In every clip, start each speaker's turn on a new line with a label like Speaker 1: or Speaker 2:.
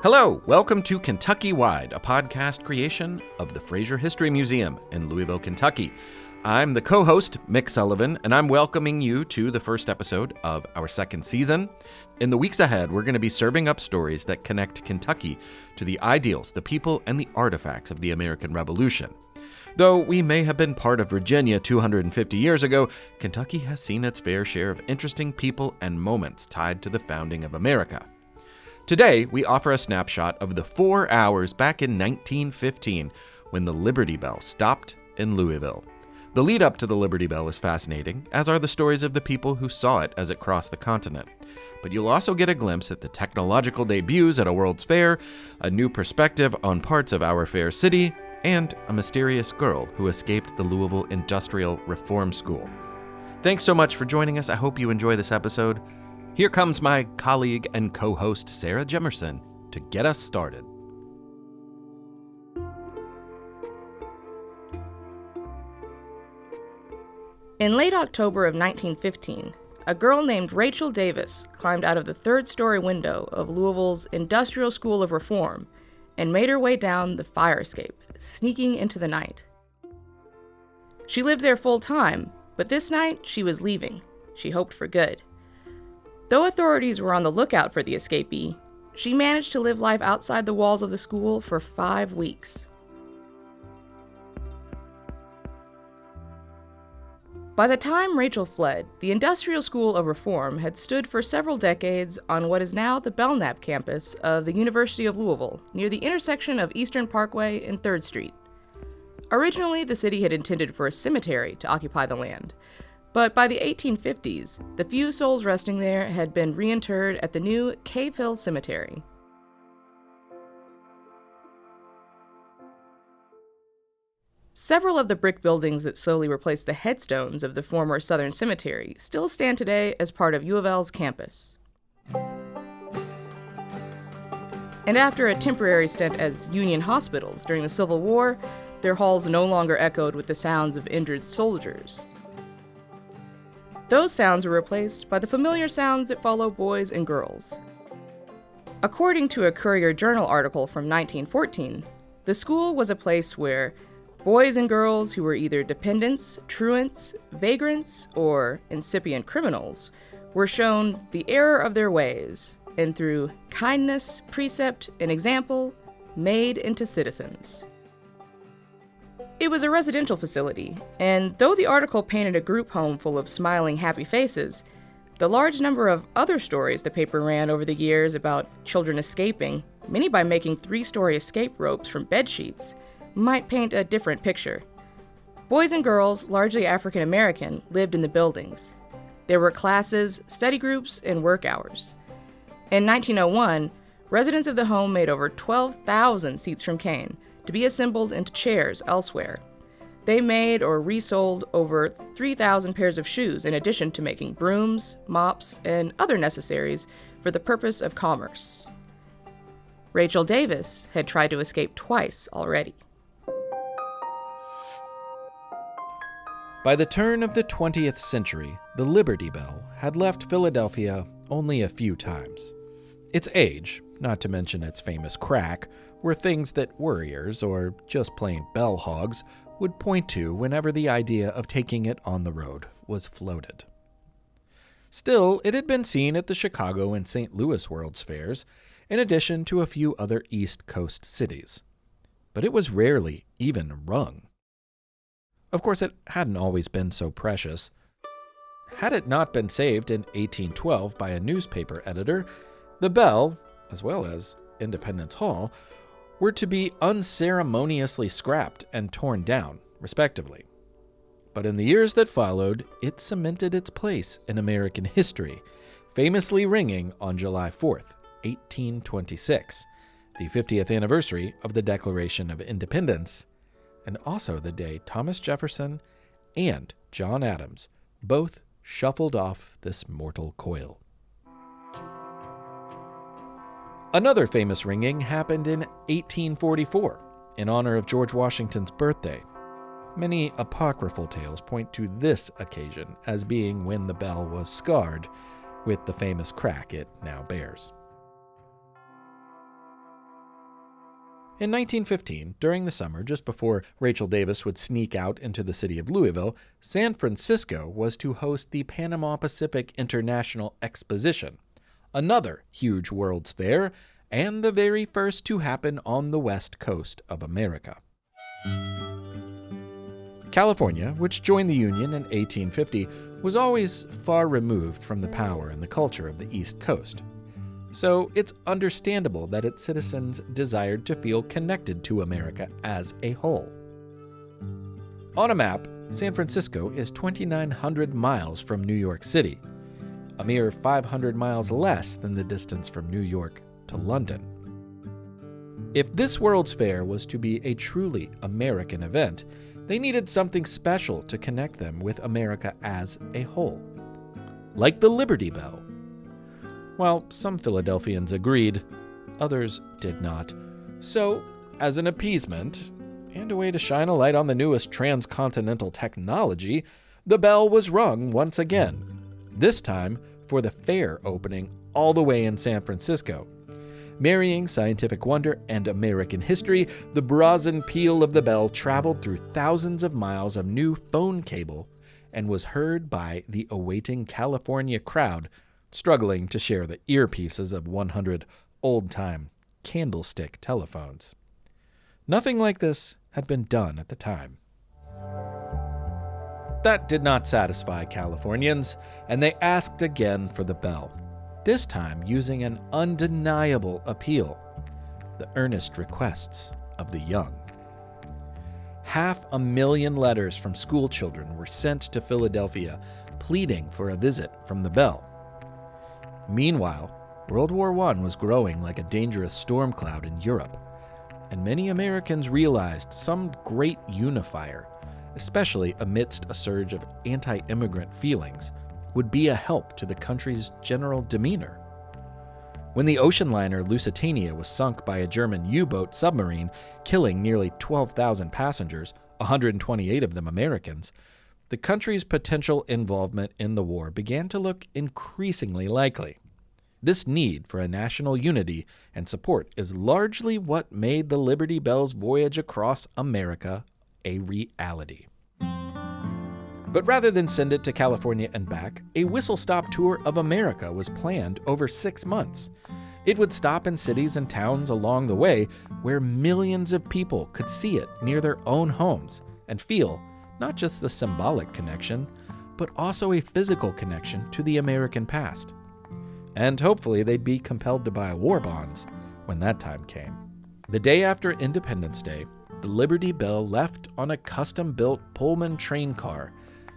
Speaker 1: Hello, welcome to Kentucky Wide, a podcast creation of the Fraser History Museum in Louisville, Kentucky. I'm the co-host, Mick Sullivan, and I'm welcoming you to the first episode of our second season. In the weeks ahead, we're going to be serving up stories that connect Kentucky to the ideals, the people, and the artifacts of the American Revolution. Though we may have been part of Virginia 250 years ago, Kentucky has seen its fair share of interesting people and moments tied to the founding of America. Today, we offer a snapshot of the 4 hours back in 1915 when the Liberty Bell stopped in Louisville. The lead up to the Liberty Bell is fascinating, as are the stories of the people who saw it as it crossed the continent. But you'll also get a glimpse at the technological debuts at a World's Fair, a new perspective on parts of our fair city, and a mysterious girl who escaped the Louisville Industrial Reform School. Thanks so much for joining us. I hope you enjoy this episode. Here comes my colleague and co-host Sarah Jemerson to get us started.
Speaker 2: In late October of 1915, a girl named Rachel Davis climbed out of the third-story window of Louisville's Industrial School of Reform and made her way down the fire escape, sneaking into the night. She lived there full-time, but this night she was leaving. She hoped for good. Though authorities were on the lookout for the escapee, she managed to live life outside the walls of the school for 5 weeks. By the time Rachel fled, the Industrial School of Reform had stood for several decades on what is now the Belknap campus of the University of Louisville, near the intersection of Eastern Parkway and 3rd Street. Originally, the city had intended for a cemetery to occupy the land, but by the 1850s, the few souls resting there had been reinterred at the new Cave Hill Cemetery. Several of the brick buildings that slowly replaced the headstones of the former Southern Cemetery still stand today as part of U of L's campus. And after a temporary stint as Union hospitals during the Civil War, their halls no longer echoed with the sounds of injured soldiers. Those sounds were replaced by the familiar sounds that follow boys and girls. According to a Courier-Journal article from 1914, the school was a place where boys and girls who were either dependents, truants, vagrants, or incipient criminals were shown the error of their ways, and through kindness, precept, and example, made into citizens. It was a residential facility, and though the article painted a group home full of smiling, happy faces, the large number of other stories the paper ran over the years about children escaping, many by making 3-story escape ropes from bed sheets, might paint a different picture. Boys and girls, largely African American, lived in the buildings. There were classes, study groups, and work hours. In 1901, residents of the home made over 12,000 seats from cane, to be assembled into chairs elsewhere. They made or resold over 3,000 pairs of shoes in addition to making brooms, mops, and other necessaries for the purpose of commerce. Rachel Davis had tried to escape twice already.
Speaker 1: By the turn of the 20th century, the Liberty Bell had left Philadelphia only a few times. Its age, not to mention its famous crack, were things that worriers, or just plain bell hogs, would point to whenever the idea of taking it on the road was floated. Still, it had been seen at the Chicago and St. Louis World's Fairs, in addition to a few other East Coast cities. But it was rarely even rung. Of course, it hadn't always been so precious. Had it not been saved in 1812 by a newspaper editor, the bell, as well as Independence Hall, were to be unceremoniously scrapped and torn down, respectively. But in the years that followed, it cemented its place in American history, famously ringing on July 4th, 1826, the 50th anniversary of the Declaration of Independence, and also the day Thomas Jefferson and John Adams both shuffled off this mortal coil. Another famous ringing happened in 1844, in honor of George Washington's birthday. Many apocryphal tales point to this occasion as being when the bell was scarred with the famous crack it now bears. In 1915, during the summer, just before Rachel Davis would sneak out into the city of Louisville, San Francisco was to host the Panama Pacific International Exposition, another huge World's Fair, and the very first to happen on the west coast of America. California, which joined the Union in 1850, was always far removed from the power and the culture of the East Coast. So it's understandable that its citizens desired to feel connected to America as a whole. On a map, San Francisco is 2,900 miles from New York City, a mere 500 miles less than the distance from New York to London. If this World's Fair was to be a truly American event, they needed something special to connect them with America as a whole, like the Liberty Bell. While some Philadelphians agreed, others did not. So, as an appeasement, and a way to shine a light on the newest transcontinental technology, the bell was rung once again, this time for the fair opening all the way in San Francisco. Marrying scientific wonder and American history, the brazen peal of the bell traveled through thousands of miles of new phone cable and was heard by the awaiting California crowd struggling to share the earpieces of 100 old-time candlestick telephones. Nothing like this had been done at the time. That did not satisfy Californians, and they asked again for the bell, this time using an undeniable appeal, the earnest requests of the young. 500,000 letters from school children were sent to Philadelphia pleading for a visit from the bell. Meanwhile, World War I was growing like a dangerous storm cloud in Europe, and many Americans realized some great unifier, especially amidst a surge of anti-immigrant feelings, would be a help to the country's general demeanor. When the ocean liner Lusitania was sunk by a German U-boat submarine, killing nearly 12,000 passengers, 128 of them Americans, the country's potential involvement in the war began to look increasingly likely. This need for a national unity and support is largely what made the Liberty Bell's voyage across America a reality. But rather than send it to California and back, a whistle-stop tour of America was planned over 6 months. It would stop in cities and towns along the way where millions of people could see it near their own homes and feel not just the symbolic connection, but also a physical connection to the American past. And hopefully they'd be compelled to buy war bonds when that time came. The day after Independence Day, the Liberty Bell left on a custom-built Pullman train car,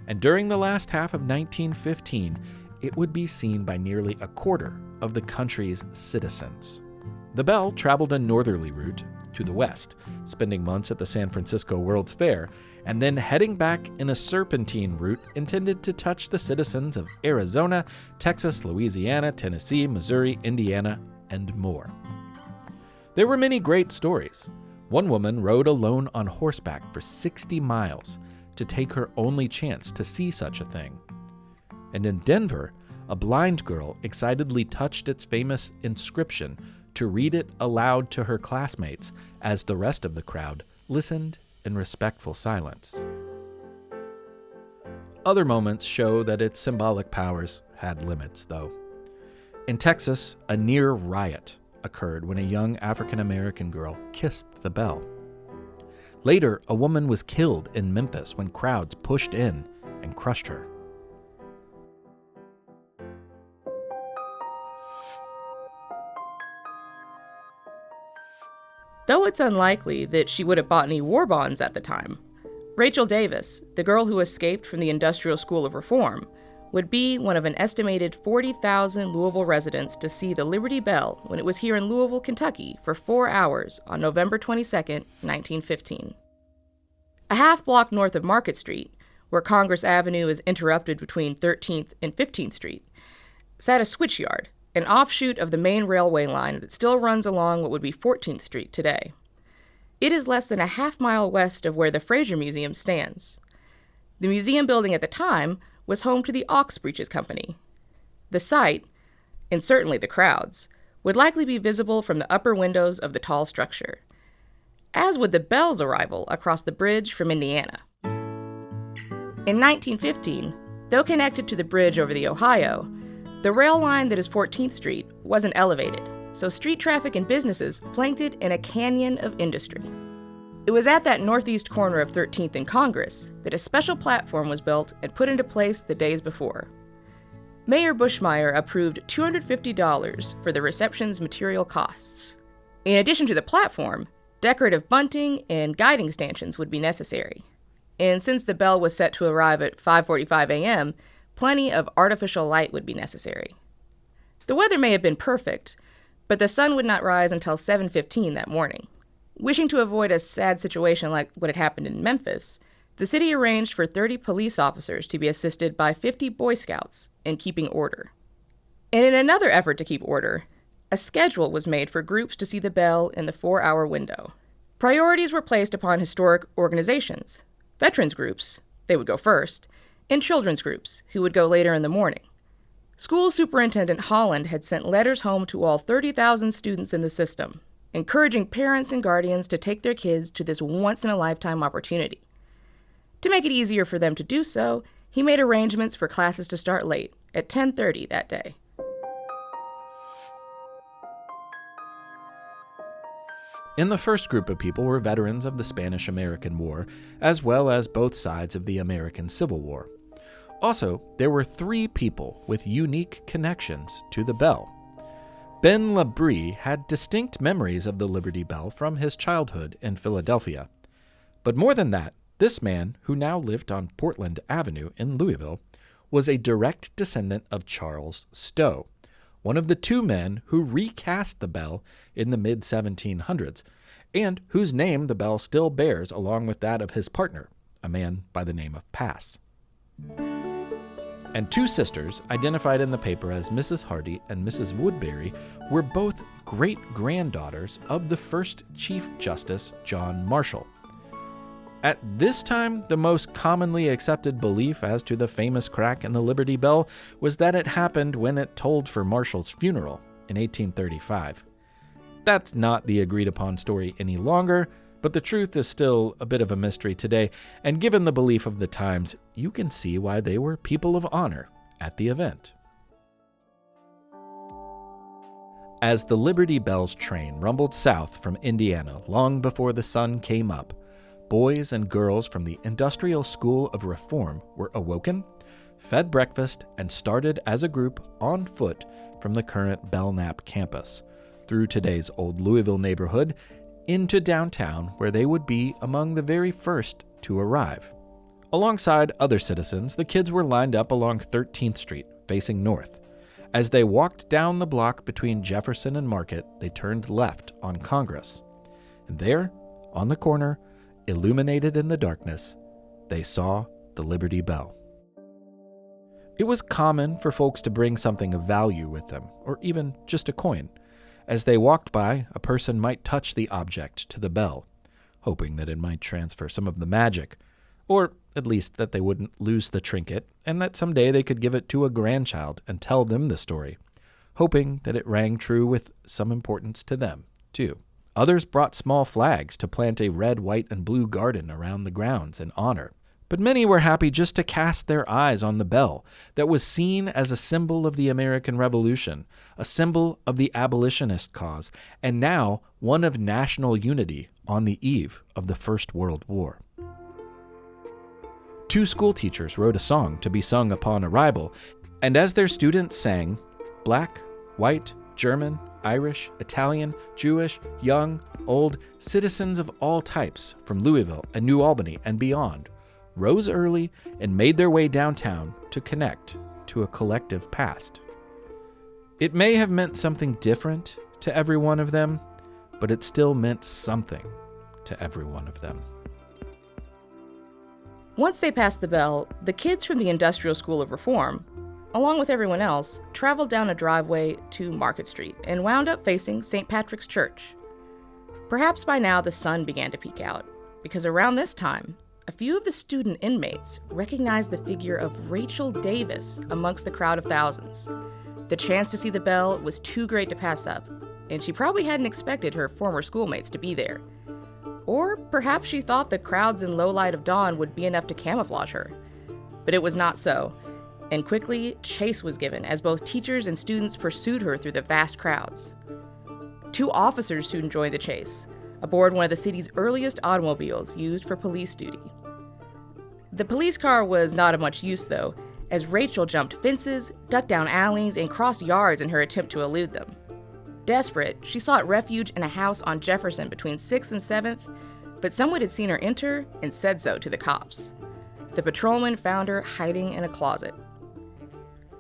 Speaker 1: and during the last half of 1915, it would be seen by nearly a quarter of the country's citizens. The bell traveled a northerly route to the west, spending months at the San Francisco World's Fair, and then heading back in a serpentine route intended to touch the citizens of Arizona, Texas, Louisiana, Tennessee, Missouri, Indiana, and more. There were many great stories. One woman rode alone on horseback for 60 miles to take her only chance to see such a thing. And in Denver, a blind girl excitedly touched its famous inscription to read it aloud to her classmates as the rest of the crowd listened in respectful silence. Other moments show that its symbolic powers had limits, though. In Texas, a near riot occurred when a young African-American girl kissed the bell. Later, a woman was killed in Memphis when crowds pushed in and crushed her.
Speaker 2: Though it's unlikely that she would have bought any war bonds at the time, Rachel Davis, the girl who escaped from the Industrial School of Reform, would be one of an estimated 40,000 Louisville residents to see the Liberty Bell when it was here in Louisville, Kentucky for 4 hours on November 22, 1915. A half block north of Market Street, where Congress Avenue is interrupted between 13th and 15th Street, sat a switchyard, an offshoot of the main railway line that still runs along what would be 14th Street today. It is less than a half-mile west of where the Fraser Museum stands. The museum building at the time was home to the Oxbreeches Company. The site, and certainly the crowds, would likely be visible from the upper windows of the tall structure. as would the bell's arrival across the bridge from Indiana. In 1915, though connected to the bridge over the Ohio, the rail line that is 14th Street wasn't elevated, so street traffic and businesses flanked it in a canyon of industry. It was at that northeast corner of 13th and Congress that a special platform was built and put into place the days before. Mayor Bushmeyer approved $250 for the reception's material costs. In addition to the platform, decorative bunting and guiding stanchions would be necessary. And since the bell was set to arrive at 5:45 a.m., plenty of artificial light would be necessary. The weather may have been perfect, but the sun would not rise until 7:15 that morning. Wishing to avoid a sad situation like what had happened in Memphis, the city arranged for 30 police officers to be assisted by 50 Boy Scouts in keeping order. And in another effort to keep order, a schedule was made for groups to see the bell in the 4-hour window. Priorities were placed upon historic organizations, veterans groups, they would go first, and children's groups, who would go later in the morning. School Superintendent Holland had sent letters home to all 30,000 students in the system, encouraging parents and guardians to take their kids to this once-in-a-lifetime opportunity. To make it easier for them to do so, he made arrangements for classes to start late, at 10:30 that day.
Speaker 1: In the first group of people were veterans of the Spanish-American War, as well as both sides of the American Civil War. Also, there were 3 people with unique connections to the bell. Ben Labrie had distinct memories of the Liberty Bell from his childhood in Philadelphia. But more than that, this man, who now lived on Portland Avenue in Louisville, was a direct descendant of Charles Stowe, one of the 2 men who recast the bell in the mid-1700s, and whose name the bell still bears along with that of his partner, a man by the name of Pass. And 2 sisters, identified in the paper as Mrs. Hardy and Mrs. Woodbury, were both great-granddaughters of the first Chief Justice John Marshall. At this time, the most commonly accepted belief as to the famous crack in the Liberty Bell was that it happened when it tolled for Marshall's funeral in 1835. That's not the agreed-upon story any longer, but the truth is still a bit of a mystery today, and given the belief of the times, you can see why they were people of honor at the event. As the Liberty Bell's train rumbled south from Indiana long before the sun came up, boys and girls from the Industrial School of Reform were awoken, fed breakfast, and started as a group on foot from the current Belknap campus, through today's old Louisville neighborhood, into downtown, where they would be among the very first to arrive. Alongside other citizens, the kids were lined up along 13th Street, facing north. As they walked down the block between Jefferson and Market, they turned left on Congress. And there, on the corner, illuminated in the darkness, they saw the Liberty Bell. It was common for folks to bring something of value with them, or even just a coin. As they walked by, a person might touch the object to the bell, hoping that it might transfer some of the magic, or at least that they wouldn't lose the trinket, and that someday they could give it to a grandchild and tell them the story, hoping that it rang true with some importance to them, too. Others brought small flags to plant a red, white, and blue garden around the grounds in honor. But many were happy just to cast their eyes on the bell that was seen as a symbol of the American Revolution, a symbol of the abolitionist cause, and now one of national unity on the eve of the First World War. 2 school teachers wrote a song to be sung upon arrival, and as their students sang, black, white, German, Irish, Italian, Jewish, young, old, citizens of all types from Louisville and New Albany and beyond rose early and made their way downtown to connect to a collective past. It may have meant something different to every one of them, but it still meant something to every one of them.
Speaker 2: Once they passed the bell, the kids from the Industrial School of Reform, along with everyone else, traveled down a driveway to Market Street and wound up facing St. Patrick's Church. Perhaps by now the sun began to peek out, because around this time, a few of the student inmates recognized the figure of Rachel Davis amongst the crowd of thousands. The chance to see the bell was too great to pass up, and she probably hadn't expected her former schoolmates to be there. Or perhaps she thought the crowds in low light of dawn would be enough to camouflage her. But it was not so, and quickly chase was given as both teachers and students pursued her through the vast crowds. 2 officers soon joined the chase, aboard one of the city's earliest automobiles used for police duty. The police car was not of much use, though, as Rachel jumped fences, ducked down alleys, and crossed yards in her attempt to elude them. Desperate, she sought refuge in a house on Jefferson between 6th and 7th, but someone had seen her enter and said so to the cops. The patrolman found her hiding in a closet.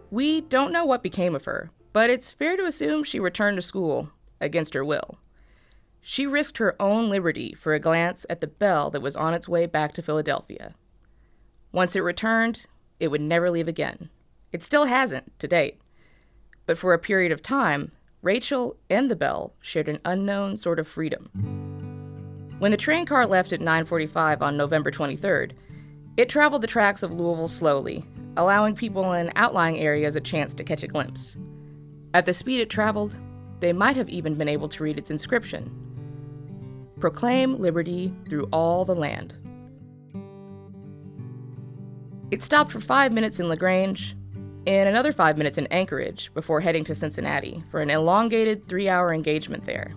Speaker 2: We don't know what became of her, but it's fair to assume she returned to school against her will. She risked her own liberty for a glance at the bell that was on its way back to Philadelphia. Once it returned, it would never leave again. It still hasn't, to date. But for a period of time, Rachel and the bell shared an unknown sort of freedom. When the train car left at 9:45 on November 23rd, it traveled the tracks of Louisville slowly, allowing people in outlying areas a chance to catch a glimpse. At the speed it traveled, they might have even been able to read its inscription: "Proclaim liberty through all the land." It stopped for 5 minutes in LaGrange and another 5 minutes in Anchorage before heading to Cincinnati for an elongated 3-hour engagement there.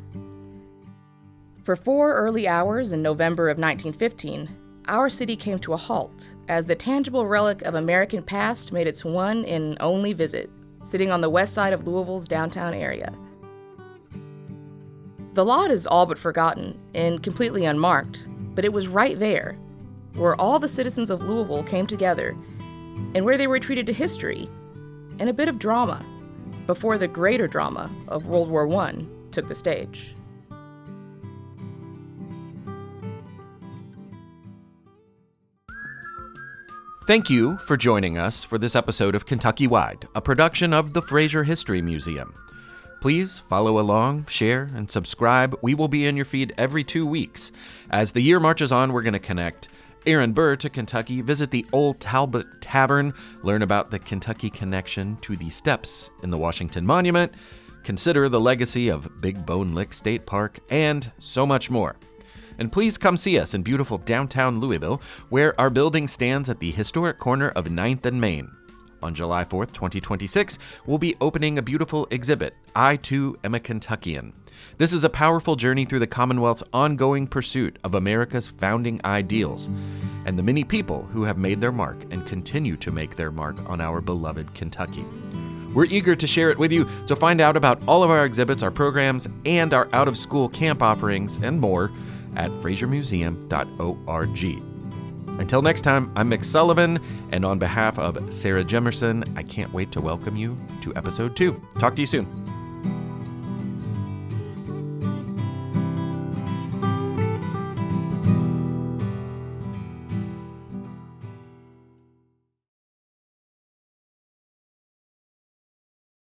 Speaker 2: For 4 early hours in November of 1915, our city came to a halt as the tangible relic of American past made its one and only visit, sitting on the west side of Louisville's downtown area. The lot is all but forgotten and completely unmarked, but it was right there, where all the citizens of Louisville came together and where they were treated to history and a bit of drama before the greater drama of World War I took the stage.
Speaker 1: Thank you for joining us for this episode of Kentucky Wide, a production of the Fraser History Museum. Please follow along, share, and subscribe. We will be in your feed every 2 weeks. As the year marches on, we're going to connect Aaron Burr to Kentucky, visit the Old Talbot Tavern, learn about the Kentucky connection to the steps in the Washington Monument, consider the legacy of Big Bone Lick State Park, and so much more. And please come see us in beautiful downtown Louisville, where our building stands at the historic corner of 9th and Main. On July 4th, 2026, we'll be opening a beautiful exhibit, I Too Am a Kentuckian. This is a powerful journey through the Commonwealth's ongoing pursuit of America's founding ideals and the many people who have made their mark and continue to make their mark on our beloved Kentucky. We're eager to share it with you, so find out about all of our exhibits, our programs, and our out-of-school camp offerings and more at frasermuseum.org. Until next time, I'm Mick Sullivan, and on behalf of Sarah Jemerson, I can't wait to welcome you to episode 2. Talk to you soon.